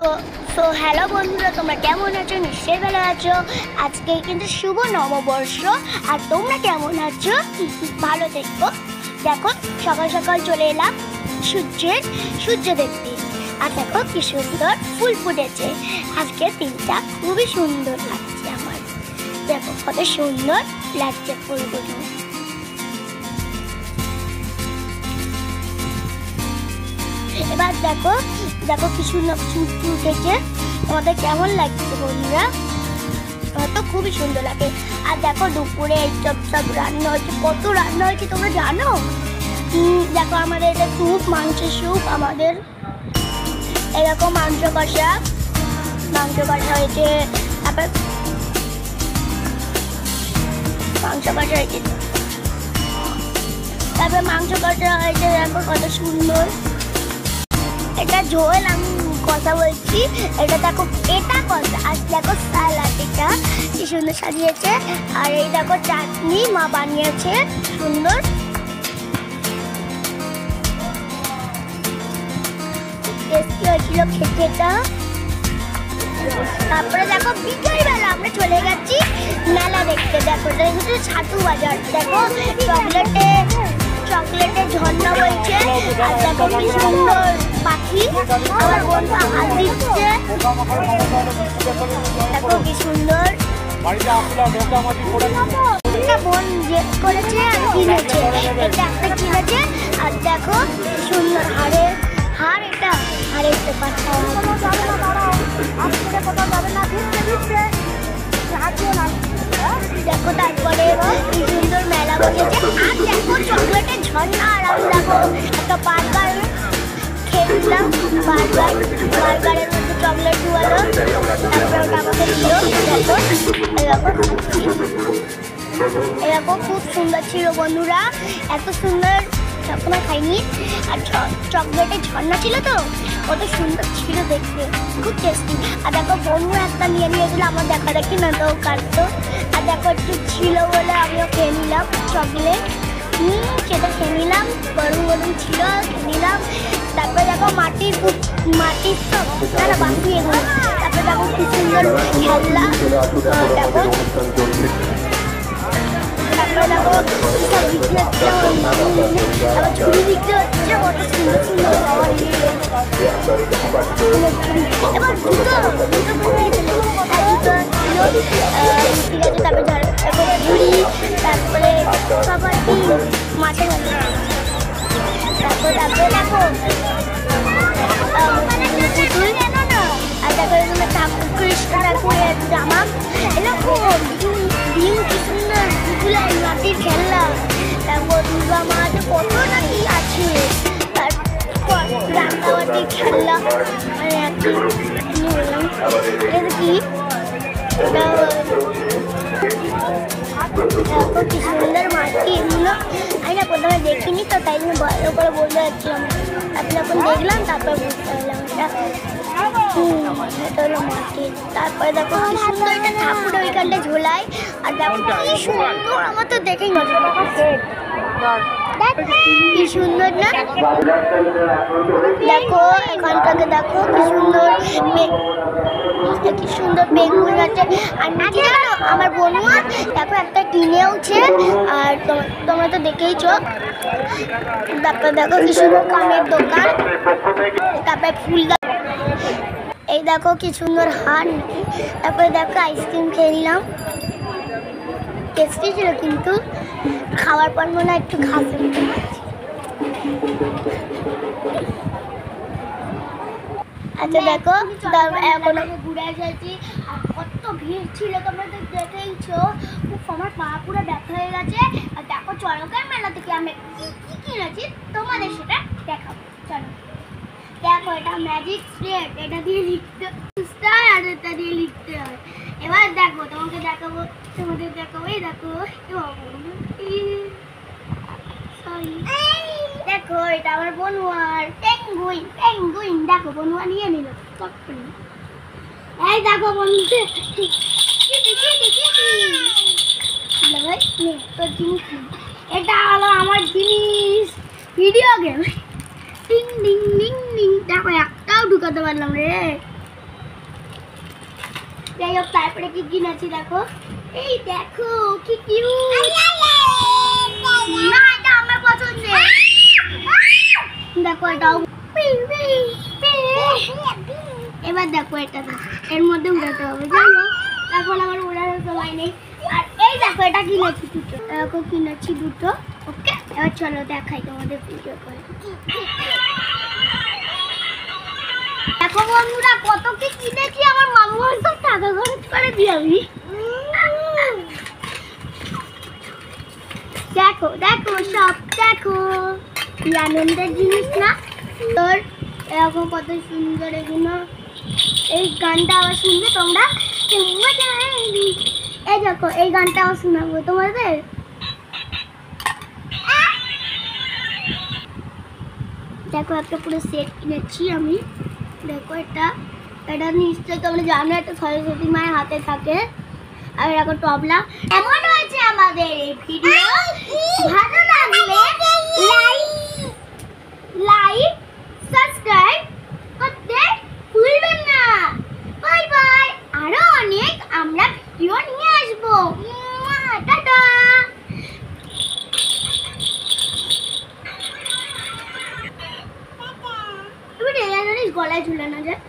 তো হ্যালো বন্ধুরা, তোমরা কেমন আছো? নিশ্চয়ই ভালো আছো। আজকে কিন্তু শুভ নববর্ষ, আর তোমরা কেমন আছো? ভালো থেকো। দেখো সকাল সকাল চলে এলাম সূর্য দেখতে, আর দেখো কি সুন্দর ফুল ফুটেছে। আজকে দিনটা খুবই সুন্দর লাগছে আমার। দেখো কত সুন্দর লাগছে ফুলগুলো। এবার দেখো কি সুন্দর ফুল উঠেছে। তোমাদের কেমন লাগছে বন্ধুরা? আমার তো খুবই সুন্দর লাগে। আর দেখো দুপুরে সব রান্না হয়েছে। কত রান্না হয়েছে তোমরা জানো? দেখো আমাদের এটা স্যুপ, মাংসের স্যুপ। আমাদের এরকম মাংস কষা হয়েছে। তারপর মাংস কষা হয়েছে। দেখো কত সুন্দর। এটা ঝোল, আমি কথা বলছি। এটা দেখো, এটা কথা। আর দেখো সালাড, এটা কি সুন্দর সাজিয়েছে। আর এই দেখো চাটনি মা বানিয়েছে সুন্দর। টেস্টি হয়েছিল খেতে এটা। তারপরে দেখো বিকেলবেলা আমরা চলে গেছি মেলা দেখতে। দেখো এটা হচ্ছে ছাতু বাজার। দেখো চকলেটের ঝর্ণা বলছে। আর দেখো কি সুন্দর পাখি, আমার বন্ধু হাত দিচ্ছে। দেখো কি সুন্দর। বোন জেদ করেছে আর কিনেছে, এটা একটা কিনেছে। আর দেখো সুন্দর হার, এটা হারের পাচ্ছা। দেখো তারপরে কি সুন্দর মেলা বসেছে। আর দেখো চকলেটের ঝর্ণা। আর আমি দেখো একটা বার্গার খেয়েছিলাম। বার্গারের মধ্যে চকলেট ডুবালো। তারপরে ওটা আমাকে দিল। এরকম খুব সুন্দর ছিল বন্ধুরা। এত সুন্দর কখনো খাইনি। আর চকলেটের ঝর্ণা ছিল তো, কত সুন্দর ছিল দেখতে, খুব টেস্টি। আর দেখো বন্ধু একটা নিয়ে নিয়েছিল, আমার দেখা দেখি না তো কাটতো। আর দেখো একটু ছিল বলে আমিও খেয়ে নিলাম চকলেট। সেটা খেয়ে নিলাম, গরম ছিল, খেয়ে নিলাম। তারপরে দেখো মাটির সব তারা বাকি এগুলো। তারপরে দেখো কি সুন্দর খেলনা। তারপরে দেখো সব বিক্রি হচ্ছে। আবার ছুরি বিক্রি হচ্ছে, কত সুন্দর সুন্দর। এবার জুতো ঠিক আছে। তারপরে ঝুড়ি, তারপরে সবাই মাঠে গেল। তারপরে দেখো পুতুল। আর দেখো এখানে ঠাকুর, কৃষ্ণ ঠাকুরের জামা। এরকম ডিম, কি সুন্দর পুতুলের মাটির খেলনা। তারপর দুর্গা মা, কত নাকি আছে। তারপর রান্নাবাটির খেলনা। এটা কি কি সুন্দর মাটি এগুলো। আমি না প্রথমে দেখিনি তো, তাই জন্য ভালো করে বলতে যাচ্ছিলাম। আপনি যখন দেখলাম তারপর বুঝতে পারলাম এটা হলো মাটি। তারপরে দেখো কি সুন্দর একটা ঠাকুর ওইখানটা ঝোলায়। আর দেখো কি সুন্দর, আমার তো দেখেই মজা লাগছে। কি সুন্দর না? দেখো এখানটাকে দেখো কি সুন্দর বেগুন আছে। আর নাকি জানো আমার বনুয়া দেখো একটা কিনেওছে। আর তোমরা তো দেখেইছো। তারপর দেখো কি সুন্দর কানের দোকান। তারপরে ফুলদানি। এই দেখো কি সুন্দর হার। তারপরে দেখো আইসক্রিম খেয়ে নিলাম, টেস্টি ছিল। কিন্তু খাওয়ার পর মনে হয় একটু ঘাসে। আচ্ছা দেখো এখন ঘুরে এসেছি। আর কত ভিড় ছিল, তোমরা তো দেখেইছো। আমার পা পুরো ব্যথা হয়ে গেছে। আর দেখো চড়কের মেলা থেকে আমি কি কিনেছি তোমাদের সেটা দেখাবো। চলো দেখো, এটা ম্যাজিক স্লেট। এটা দিয়ে লিখতে হয়, আর এটা দিয়ে লিখতে হয়। এবার দেখো তোমাদের দেখাবো। এই দেখো দেখো এটা আমার বনুয়ার পেঙ্গুইন। দেখো বনুয়া নিয়ে নিল। এই দেখো বন্ধু, এটা হলো আমার জিনিস, ভিডিও গেম। টিং ডিং ডিং ডিং। দেখো একটাও ঢুকাতে পারলাম রে। যাই হোক, তারপরে কি কিনেছি দেখো, এই দেখো কি কিউট। না এটা আমার পছন্দের। দেখো এটাও। এবার দেখো এটা, এর মধ্যে উড়াতে হবে। যাই হোক, এখন আমার উড়ানোর সময় নেই। আর এই দেখো এটা কিনেছি দুটো, দেখো কিনেছি দুটো। ওকে, এবার চলো দেখাই তোমাদের ভিডিও করে। দেখো বন্ধুরা কত কি কিনেছি, আমার মামু সব টাকা খরচ করে দিই আমি। দেখো দেখো সব দেখো, কি আনন্দের জিনিস না তোর। এরকম কত সুন্দর এগুলো। এই গানটা আবার শুনবে তোমরা। এই দেখো এই গানটা আবার শোনাবো তোমাদের। দেখো একটা পুরো সেট কিনেছি আমি। দেখো এটা নিশ্চয়ই তোমরা জানো, একটা সরস্বতী মায়ের হাতে থাকে। আর এরকম তবলা। এমন হয়েছে আমাদের এই ভিডিও। ভালো লাগলে লাইক সাবস্ক্রাইব করতে ভুলবেন না। Bye bye. আরো অনেক আমরা ভিডিও নিয়ে আসবো। টাটা। গলায় ঝুলানো যায়।